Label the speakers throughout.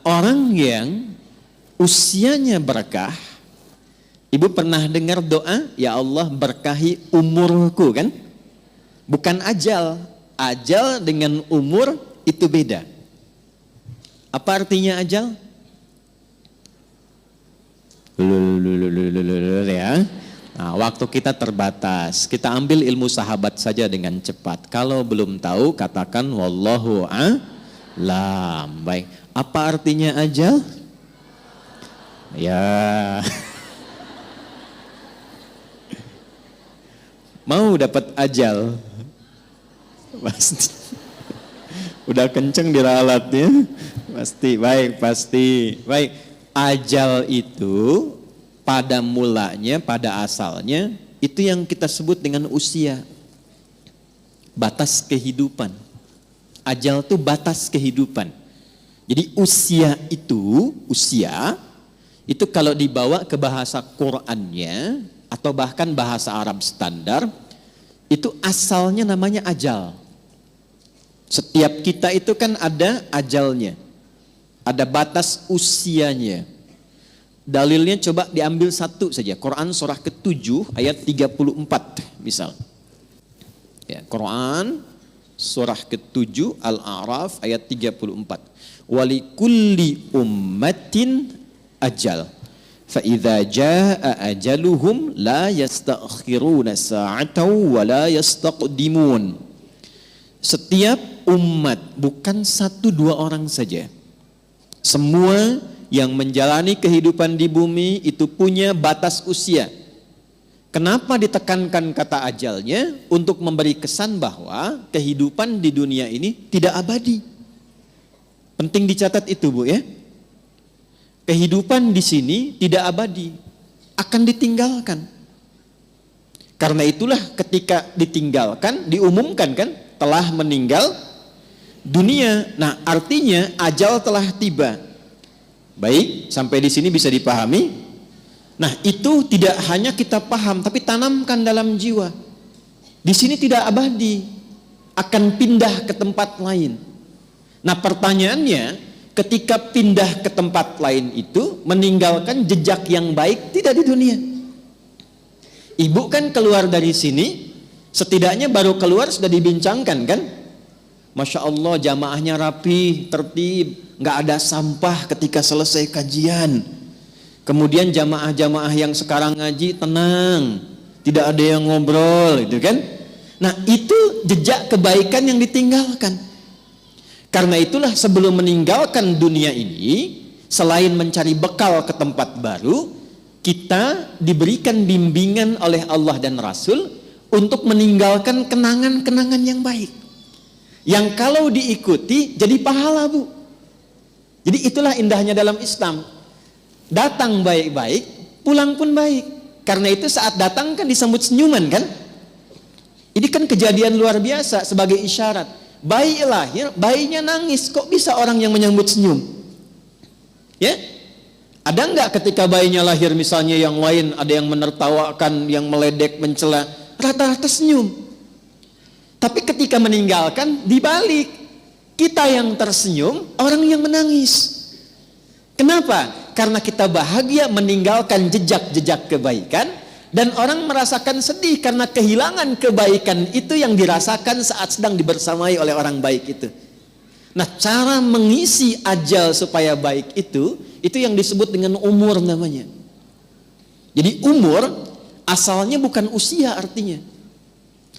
Speaker 1: orang yang usianya berkah, ibu pernah dengar doa, ya Allah berkahi umurku kan? Bukan ajal. Ajal dengan umur itu beda. Apa artinya ajal? Ya. Nah, waktu kita terbatas. Kita ambil ilmu sahabat saja dengan cepat. Kalau belum tahu, katakan wallahu a'lam. Baik. Apa artinya ajal? Ya. Mau dapat ajal? Pasti. Udah kenceng diralatnya? Pasti. Baik, pasti. Baik. Ajal itu pada mulanya, pada asalnya, itu yang kita sebut dengan usia. Batas kehidupan. Ajal itu batas kehidupan. Jadi usia itu kalau dibawa ke bahasa Qur'annya, atau bahkan bahasa Arab standar, itu asalnya namanya ajal. Setiap kita itu kan ada ajalnya. Ada batas usianya. Dalilnya coba diambil satu saja. Quran surah ke-7 ayat 34 misal. Ya, Quran surah ke-7 Al-A'raf ayat 34. Walikulli ummatin ajal. Fa idza jaa ajaluhum la yastakhiruna sa'atan wa la yastaqdimun. Setiap umat, bukan satu dua orang saja. Semua yang menjalani kehidupan di bumi itu punya batas usia. Kenapa ditekankan kata ajalnya? Untuk memberi kesan bahwa kehidupan di dunia ini tidak abadi. Penting dicatat itu, Bu, ya. Kehidupan di sini tidak abadi, akan ditinggalkan. Karena itulah ketika ditinggalkan, diumumkan kan, telah meninggal dunia. Nah, artinya ajal telah tiba. Baik, sampai di sini bisa dipahami. Nah, itu tidak hanya kita paham, tapi tanamkan dalam jiwa. Di sini tidak abadi, akan pindah ke tempat lain. Nah, pertanyaannya, ketika pindah ke tempat lain itu, meninggalkan jejak yang baik tidak di dunia. Ibu kan keluar dari sini, setidaknya baru keluar sudah dibincangkan kan? Masya Allah, jamaahnya rapi, tertib, nggak ada sampah ketika selesai kajian. Kemudian jamaah-jamaah yang sekarang ngaji tenang, tidak ada yang ngobrol, itu kan? Nah, itu jejak kebaikan yang ditinggalkan. Karena itulah sebelum meninggalkan dunia ini, selain mencari bekal ke tempat baru, kita diberikan bimbingan oleh Allah dan Rasul untuk meninggalkan kenangan-kenangan yang baik. Yang kalau diikuti jadi pahala, Bu. Jadi itulah indahnya dalam Islam. Datang baik-baik, pulang pun baik. Karena itu saat datang kan disambut senyuman kan? Ini kan kejadian luar biasa sebagai isyarat. Bayi lahir, bayinya nangis, kok bisa orang yang menyambut senyum? Ya? Ada enggak ketika bayinya lahir misalnya yang lain ada yang menertawakan, yang meledek, mencela, rata-rata senyum. Tapi ketika meninggalkan dibalik, kita yang tersenyum, orang yang menangis. Kenapa? Karena kita bahagia meninggalkan jejak-jejak kebaikan, dan orang merasakan sedih karena kehilangan kebaikan itu yang dirasakan saat sedang dibersamai oleh orang baik itu. Nah, cara mengisi ajal supaya baik itu yang disebut dengan umur namanya. Jadi umur asalnya bukan usia artinya.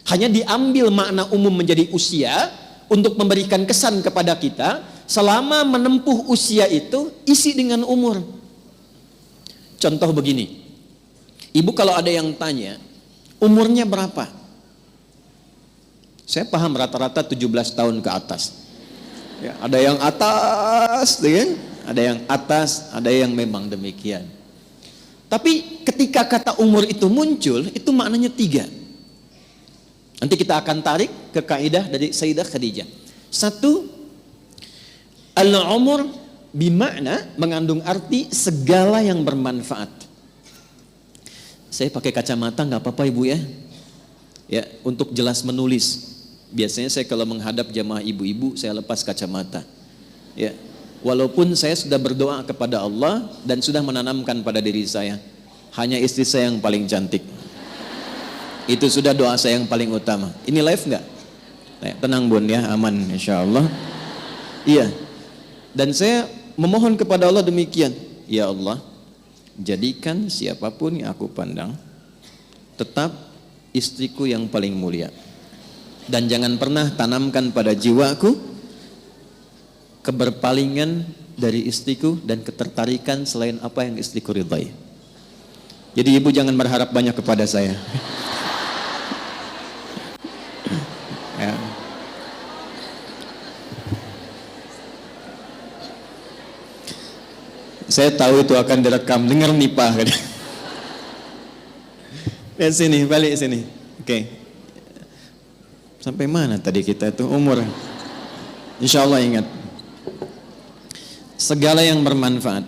Speaker 1: Hanya diambil makna umum menjadi usia untuk memberikan kesan kepada kita selama menempuh usia itu isi dengan umur. Contoh begini. Ibu kalau ada yang tanya, umurnya berapa? Saya paham rata-rata 17 tahun ke atas. Ya, ada yang atas, ya? Ada yang atas, ada yang memang demikian. Tapi ketika kata umur itu muncul, itu maknanya 3. Nanti kita akan tarik ke kaidah dari Sayyidah Khadijah. 1, al-umur bimakna mengandung arti segala yang bermanfaat. Saya pakai kacamata nggak apa-apa Ibu ya. Ya, untuk jelas menulis. Biasanya saya kalau menghadap jamaah ibu-ibu saya lepas kacamata. Ya. Walaupun saya sudah berdoa kepada Allah dan sudah menanamkan pada diri saya, hanya istri saya yang paling cantik. Itu sudah doa saya yang paling utama. Ini live nggak? Tenang bun ya, aman insya Allah. Iya. Dan saya memohon kepada Allah demikian. Ya Allah, jadikan siapapun yang aku pandang tetap istriku yang paling mulia. Dan jangan pernah tanamkan pada jiwaku keberpalingan dari istriku dan ketertarikan selain apa yang istriku ridhai. Jadi ibu jangan berharap banyak kepada saya. Ya. Saya tahu itu akan direkam, dengar nih Pak. Lihat sini, balik sini. Oke. Sampai mana tadi kita itu umur? Insya Allah ingat. Segala yang bermanfaat.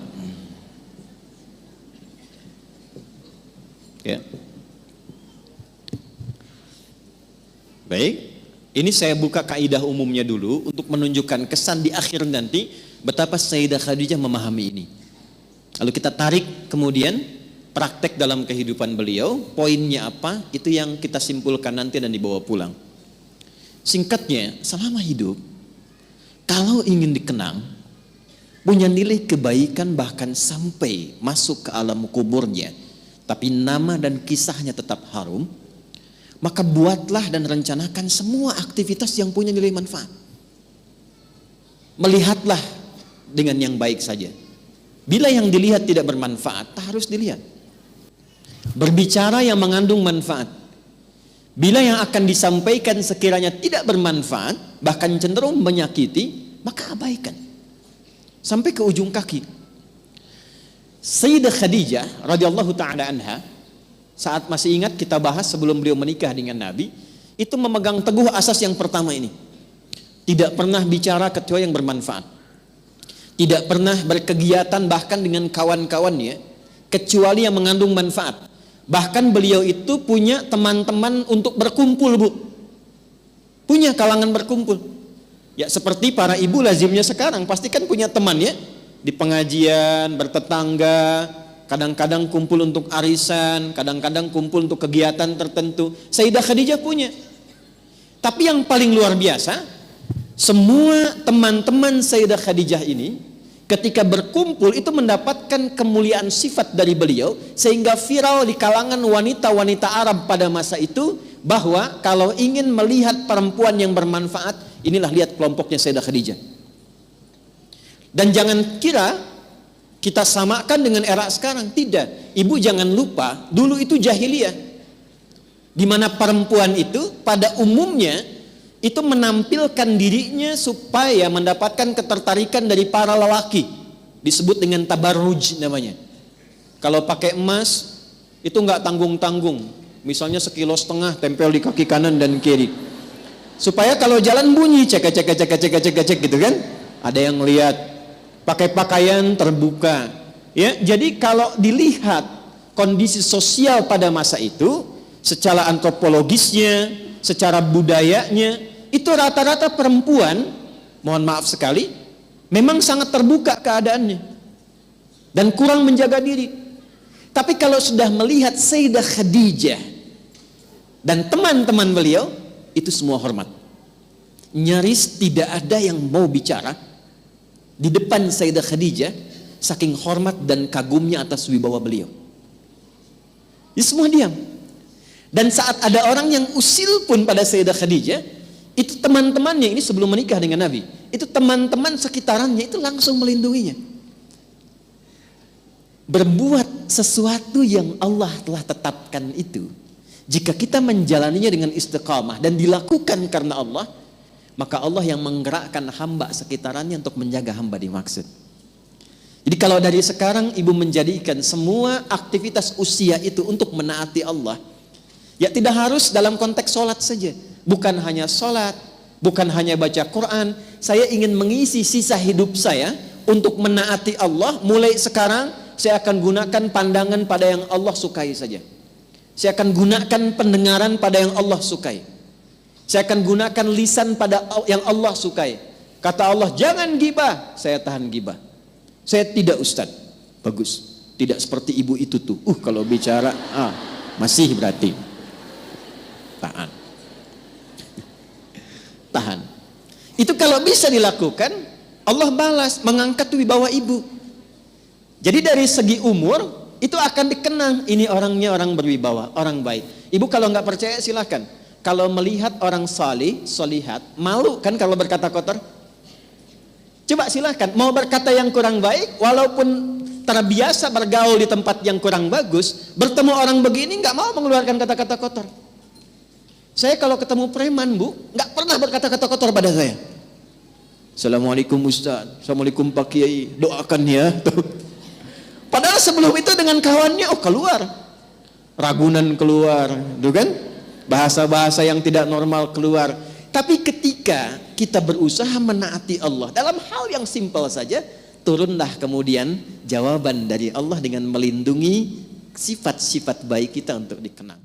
Speaker 1: Ya. Baik, ini saya buka kaidah umumnya dulu untuk menunjukkan kesan di akhir nanti betapa Sayyidah Khadijah memahami ini. Lalu kita tarik kemudian praktek dalam kehidupan beliau, poinnya apa, itu yang kita simpulkan nanti dan dibawa pulang. Singkatnya, selama hidup, kalau ingin dikenang, punya nilai kebaikan bahkan sampai masuk ke alam kuburnya, tapi nama dan kisahnya tetap harum, maka buatlah dan rencanakan semua aktivitas yang punya nilai manfaat. Melihatlah dengan yang baik saja. Bila yang dilihat tidak bermanfaat, tak harus dilihat. Berbicara yang mengandung manfaat. Bila yang akan disampaikan sekiranya tidak bermanfaat, bahkan cenderung menyakiti, maka abaikan. Sampai ke ujung kaki. Sayyidah Khadijah radhiyallahu taala anha, saat masih ingat kita bahas sebelum beliau menikah dengan Nabi, itu memegang teguh asas yang pertama ini. Tidak pernah bicara kecuali yang bermanfaat. Tidak pernah berkegiatan bahkan dengan kawan-kawannya kecuali yang mengandung manfaat. Bahkan beliau itu punya teman-teman untuk berkumpul, Bu. Punya kalangan berkumpul. Ya seperti para ibu lazimnya sekarang, pasti kan punya teman ya, di pengajian, bertetangga, kadang-kadang kumpul untuk arisan, kadang-kadang kumpul untuk kegiatan tertentu. Sayyidah Khadijah punya. Tapi yang paling luar biasa, semua teman-teman Sayyidah Khadijah ini ketika berkumpul itu mendapatkan kemuliaan sifat dari beliau, sehingga viral di kalangan wanita-wanita Arab pada masa itu, bahwa kalau ingin melihat perempuan yang bermanfaat, inilah lihat kelompoknya Sayyidah Khadijah. Dan jangan kira kita samakan dengan era sekarang, tidak. Ibu jangan lupa, dulu itu jahiliyah, di mana perempuan itu pada umumnya itu menampilkan dirinya supaya mendapatkan ketertarikan dari para lelaki. Disebut dengan tabarruj namanya. Kalau pakai emas itu nggak tanggung-tanggung, misalnya 1,5 kilo tempel di kaki kanan dan kiri, supaya kalau jalan bunyi cek gitu kan, ada yang lihat. Pakai pakaian terbuka ya. Jadi kalau dilihat kondisi sosial pada masa itu, secara antropologisnya, secara budayanya, itu rata-rata perempuan, mohon maaf sekali, memang sangat terbuka keadaannya dan kurang menjaga diri. Tapi kalau sudah melihat Sayyidah Khadijah dan teman-teman beliau, itu semua hormat. Nyaris tidak ada yang mau bicara di depan Sayyidah Khadijah, saking hormat dan kagumnya atas wibawa beliau. Ya semua diam. Dan saat ada orang yang usil pun pada Sayyidah Khadijah, itu teman-temannya, ini sebelum menikah dengan Nabi, itu teman-teman sekitarannya itu langsung melindunginya. Berbuat sesuatu yang Allah telah tetapkan itu, jika kita menjalaninya dengan istiqamah dan dilakukan karena Allah, maka Allah yang menggerakkan hamba sekitarannya untuk menjaga hamba dimaksud. Jadi kalau dari sekarang ibu menjadikan semua aktivitas usia itu untuk menaati Allah, ya tidak harus dalam konteks sholat saja. Bukan hanya sholat, bukan hanya baca Quran. Saya ingin mengisi sisa hidup saya untuk menaati Allah. Mulai sekarang saya akan gunakan pandangan pada yang Allah sukai saja. Saya akan gunakan pendengaran pada yang Allah sukai. Saya akan gunakan lisan pada yang Allah sukai. Kata Allah, jangan gibah. Saya tahan gibah. Saya tidak Ustaz. Bagus. Tidak seperti ibu itu tuh. Kalau bicara, masih berarti. Tahan. Tahan. Itu kalau bisa dilakukan, Allah balas, mengangkat wibawa ibu. Jadi dari segi umur, itu akan dikenang, ini orangnya orang berwibawa, orang baik. Ibu kalau nggak percaya silahkan. Kalau melihat orang salih, solihat, malu kan kalau berkata kotor? Coba silahkan, mau berkata yang kurang baik, walaupun terbiasa bergaul di tempat yang kurang bagus, bertemu orang begini nggak mau mengeluarkan kata-kata kotor. Saya kalau ketemu preman, Bu, nggak pernah berkata-kata kotor pada saya. Assalamualaikum Ustaz, Assalamualaikum Pak Kiai, doakan ya. Padahal sebelum itu dengan kawannya, keluar. Ragunan keluar, gitu kan? Bahasa-bahasa yang tidak normal keluar. Tapi ketika kita berusaha menaati Allah, dalam hal yang simpel saja, turunlah kemudian jawaban dari Allah dengan melindungi sifat-sifat baik kita untuk dikenang.